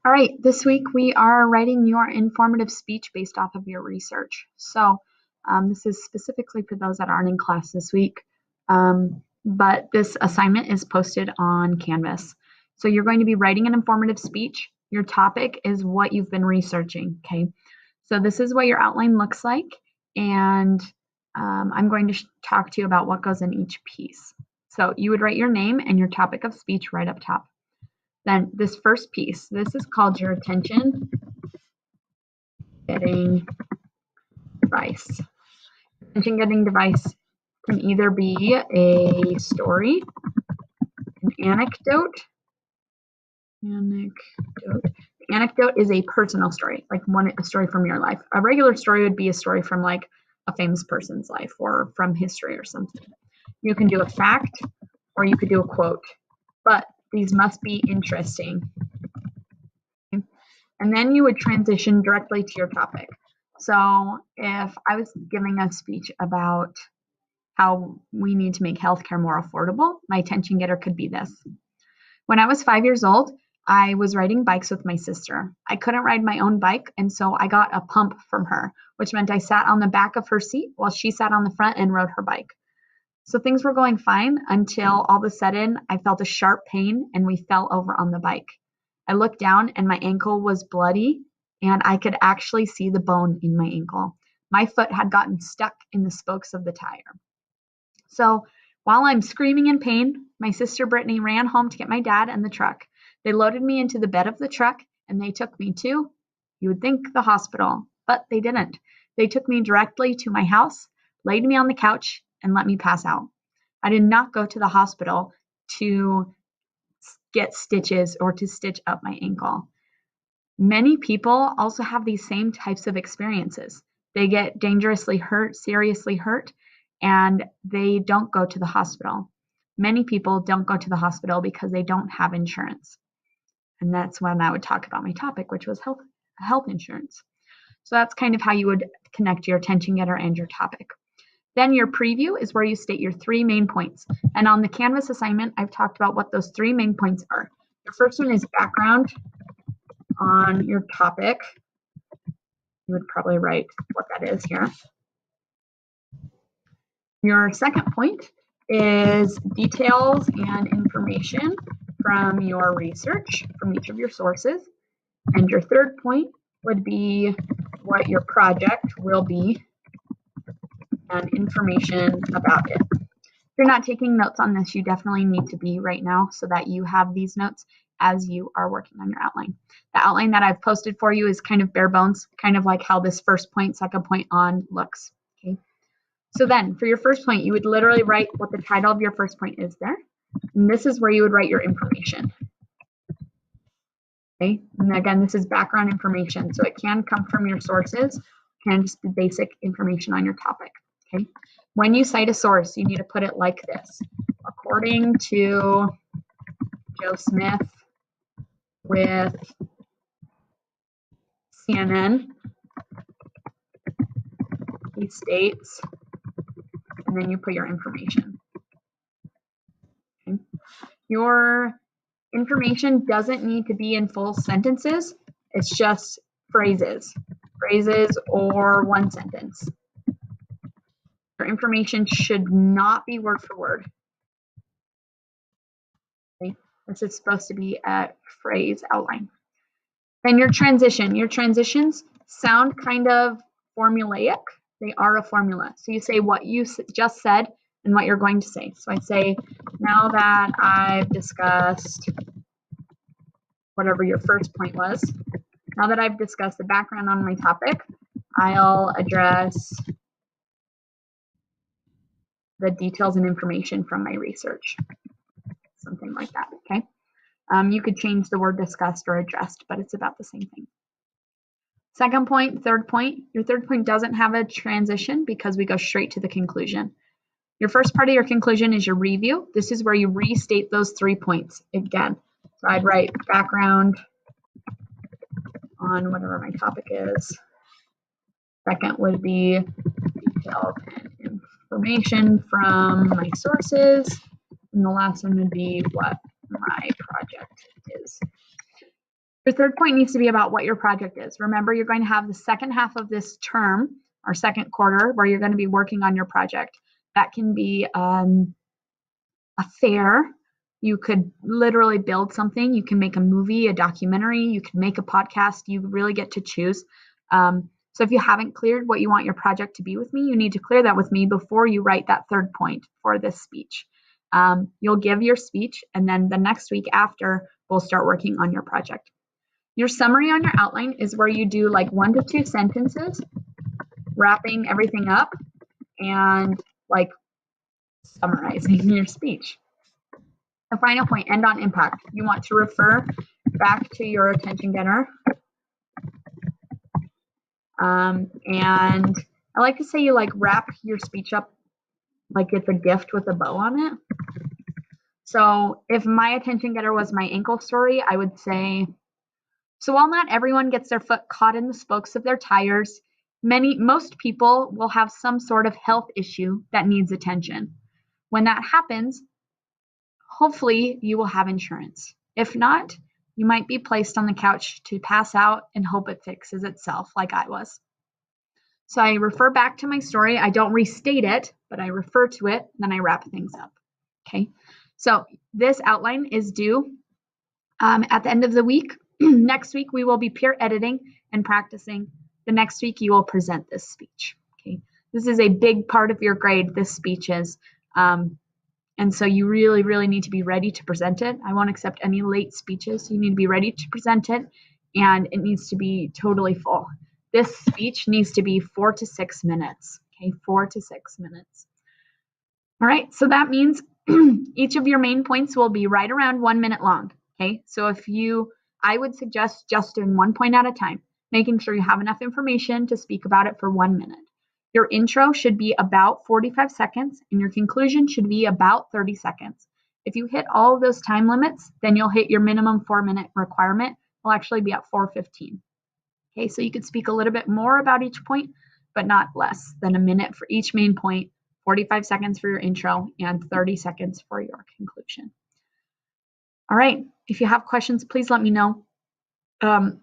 All right, this week we are writing your informative speech based off of your research. So this is specifically for those that aren't in class this week, but this assignment is posted on Canvas. So you're going to be writing an informative speech. Your topic is what you've been researching, okay? So this is what your outline looks like, and I'm going to talk to you about what goes in each piece. So you would write your name and your topic of speech right up top. Then this first piece, this is called your attention getting device. Attention getting device can either be a story, an anecdote. Anecdote is a personal story, like a story from your life. A regular story would be a story from like a famous person's life or from history or something. You can do a fact or you could do a quote, but these must be interesting. And then you would transition directly to your topic. So if I was giving a speech about how we need to make healthcare more affordable, my attention getter could be this. When I was 5 years old, I was riding bikes with my sister. I couldn't ride my own bike, and so I got a pump from her, which meant I sat on the back of her seat while she sat on the front and rode her bike. So things were going fine until all of a sudden I felt a sharp pain and we fell over on the bike. I looked down and my ankle was bloody and I could actually see the bone in my ankle. My foot had gotten stuck in the spokes of the tire. So while I'm screaming in pain, my sister Brittany ran home to get my dad and the truck. They loaded me into the bed of the truck and they took me to, you would think, the hospital, but they didn't. They took me directly to my house, laid me on the couch, and let me pass out. I did not go to the hospital to get stitches or to stitch up my ankle. Many people also have these same types of experiences. They get dangerously hurt, seriously hurt, and they don't go to the hospital. Many people don't go to the hospital because they don't have insurance. And that's when I would talk about my topic, which was health insurance. So that's kind of how you would connect your attention getter and your topic. Then your preview is where you state your 3 main points. And on the Canvas assignment, I've talked about what those 3 main points are. The first one is background on your topic. You would probably write what that is here. Your second point is details and information from your research, from each of your sources. And your third point would be what your project will be and information about it. If you're not taking notes on this, you definitely need to be right now so that you have these notes as you are working on your outline. The outline that I've posted for you is kind of bare bones, kind of like how this first point, second point on looks. Okay. So then for your first point, you would literally write what the title of your first point is there. And this is where you would write your information. Okay. And again, this is background information. So it can come from your sources, can just be basic information on your topic. Okay. When you cite a source, you need to put it like this. According to Joe Smith with CNN, he states, and then you put your information. Okay. Your information doesn't need to be in full sentences. It's just phrases or one sentence. Your information should not be word for word. Okay. This is supposed to be a phrase outline. Then your transitions sound kind of formulaic. They are a formula. So you say what you just said and what you're going to say. So I say, now that I've discussed whatever your first point was, now that I've discussed the background on my topic, I'll address the details and information from my research. Something like that, okay? You could change the word discussed or addressed, but it's about the same thing. Second point, third point. Your third point doesn't have a transition because we go straight to the conclusion. Your first part of your conclusion is your review. This is where you restate those 3 points again. So I'd write background on whatever my topic is. Second would be detailed and information from my sources. And the last one would be what my project is. Your third point needs to be about what your project is. Remember, you're going to have the second half of this term or second quarter where you're going to be working on your project. That can be a fair. You could literally build something. You can make a movie, a documentary. You can make a podcast. You really get to choose. So if you haven't cleared what you want your project to be with me, you need to clear that with me before you write that third point for this speech. You'll give your speech, and then the next week after, we'll start working on your project. Your summary on your outline is where you do like 1 to 2 sentences, wrapping everything up and like summarizing your speech. The final point, end on impact. You want to refer back to your attention getter. And I like to say you like wrap your speech up like it's a gift with a bow on it. So if my attention getter was my ankle story, I would say, so while not everyone gets their foot caught in the spokes of their tires, most people will have some sort of health issue that needs attention. When that happens, hopefully you will have insurance. If not, you might be placed on the couch to pass out and hope it fixes itself like I was. So I refer back to my story. I don't restate it, but I refer to it, and then I wrap things up. Okay, so this outline is due at the end of the week. Next week, we will be peer editing and practicing. The next week, you will present this speech. Okay, this is a big part of your grade, this speech is. And so you really, really need to be ready to present it. I won't accept any late speeches. You need to be ready to present it, and it needs to be totally full. This speech needs to be 4 to 6 minutes. Okay, 4 to 6 minutes. All right, so that means each of your main points will be right around 1 minute long. Okay, so I would suggest just doing 1 point at a time, making sure you have enough information to speak about it for 1 minute. Your intro should be about 45 seconds, and your conclusion should be about 30 seconds. If you hit all of those time limits, then you'll hit your minimum 4-minute requirement. It'll actually be at 4:15. Okay, so you could speak a little bit more about each point, but not less than a minute for each main point, 45 seconds for your intro, and 30 seconds for your conclusion. All right, if you have questions, please let me know.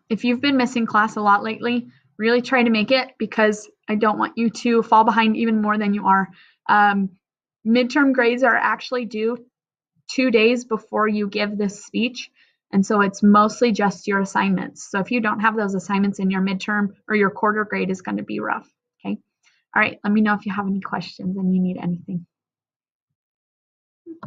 If you've been missing class a lot lately, really try to make it, because I don't want you to fall behind even more than you are. Midterm grades are actually due 2 days before you give this speech. And so it's mostly just your assignments. So if you don't have those assignments in your midterm, or your quarter grade is going to be rough. Okay. All right. Let me know if you have any questions and you need anything.